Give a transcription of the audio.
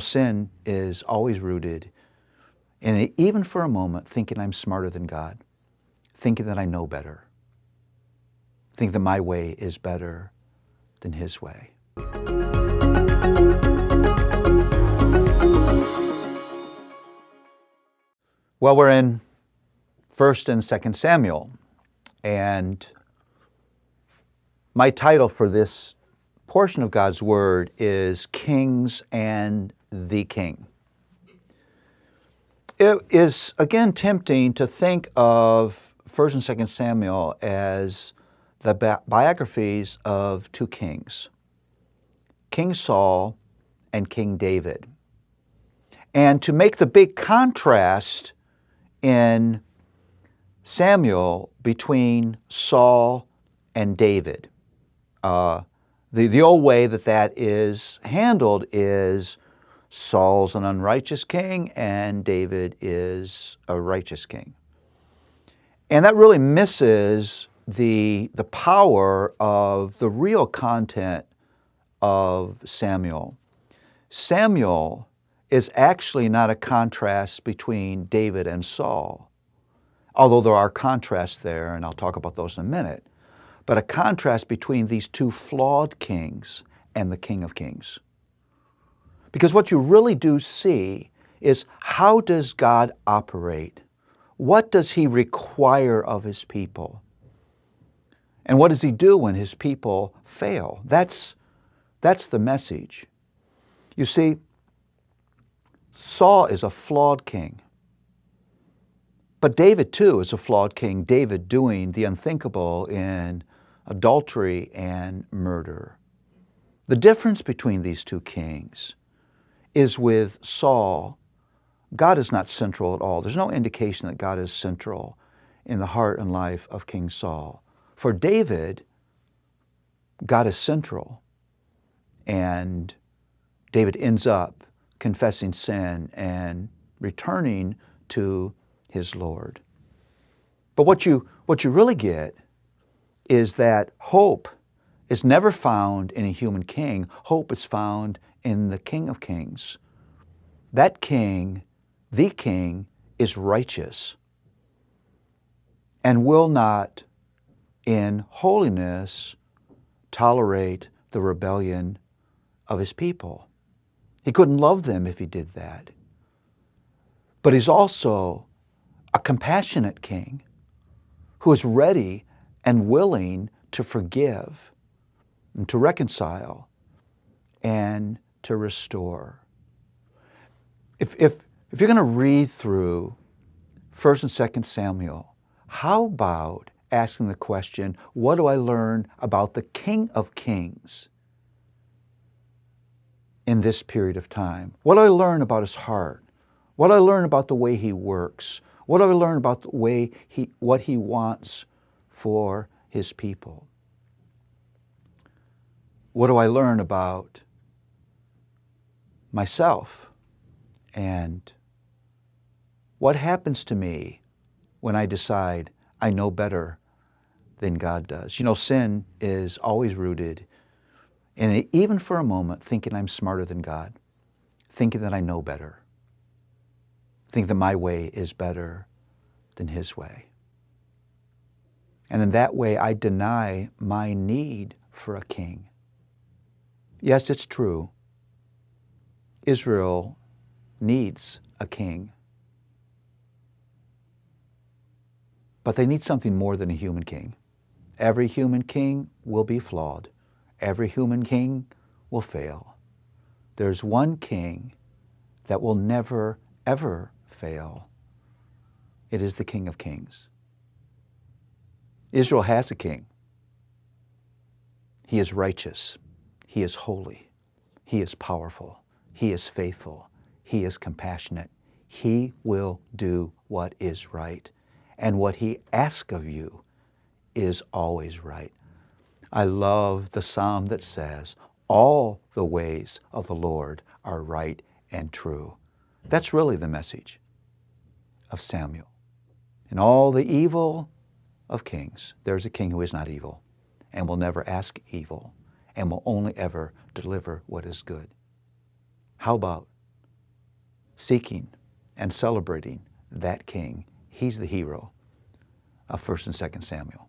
Sin is always rooted in, even for a moment, thinking I'm smarter than God, thinking that I know better, think that my way is better than His way. Well, we're in 1st and 2nd Samuel, and my title for this portion of God's Word is Kings and the King. It is, again, tempting to think of 1st and 2nd Samuel as the biographies of two kings, King Saul and King David. And to make the big contrast in Samuel between Saul and David. The old way that is handled is Saul's an unrighteous king and David is a righteous king. And that really misses the power of the real content of Samuel. Samuel is actually not a contrast between David and Saul, although there are contrasts there, and I'll talk about those in a minute, but a contrast between these two flawed kings and the King of Kings. Because what you really do see is, how does God operate? What does He require of His people? And what does He do when His people fail? That's the message. You see, Saul is a flawed king. But David, too, is a flawed king. David doing the unthinkable in adultery and murder. The difference between these two kings is with Saul, God is not central at all. There's no indication that God is central in the heart and life of King Saul. For David, God is central. And David ends up confessing sin and returning to his Lord. But what you really get is that hope is never found in a human king. Hope is found in the King of Kings. That king, the king, is righteous and will not, in holiness, tolerate the rebellion of his people. He couldn't love them if he did that. But he's also a compassionate king who is ready and willing to forgive and to reconcile and to restore. If you're going to read through 1st and 2nd Samuel, how about asking the question, what do I learn about the King of Kings in this period of time? What do I learn about His heart? What do I learn about the way He works? What do I learn about the way what He wants for His people? What do I learn about myself? And what happens to me when I decide I know better than God does? Sin is always rooted in, even for a moment, thinking I'm smarter than God, thinking that I know better, think that my way is better than His way. And in that way, I deny my need for a king. Yes, it's true. Israel needs a king. But they need something more than a human king. Every human king will be flawed. Every human king will fail. There's one king that will never, ever fail. It is the King of Kings. Israel has a king. He is righteous. He is holy. He is powerful. He is faithful. He is compassionate. He will do what is right. And what He asks of you is always right. I love the psalm that says, all the ways of the Lord are right and true. That's really the message of Samuel. In all the evil of kings, there's a king who is not evil and will never ask evil and will only ever deliver what is good. How about seeking and celebrating that king. He's the hero of 1st and 2nd Samuel.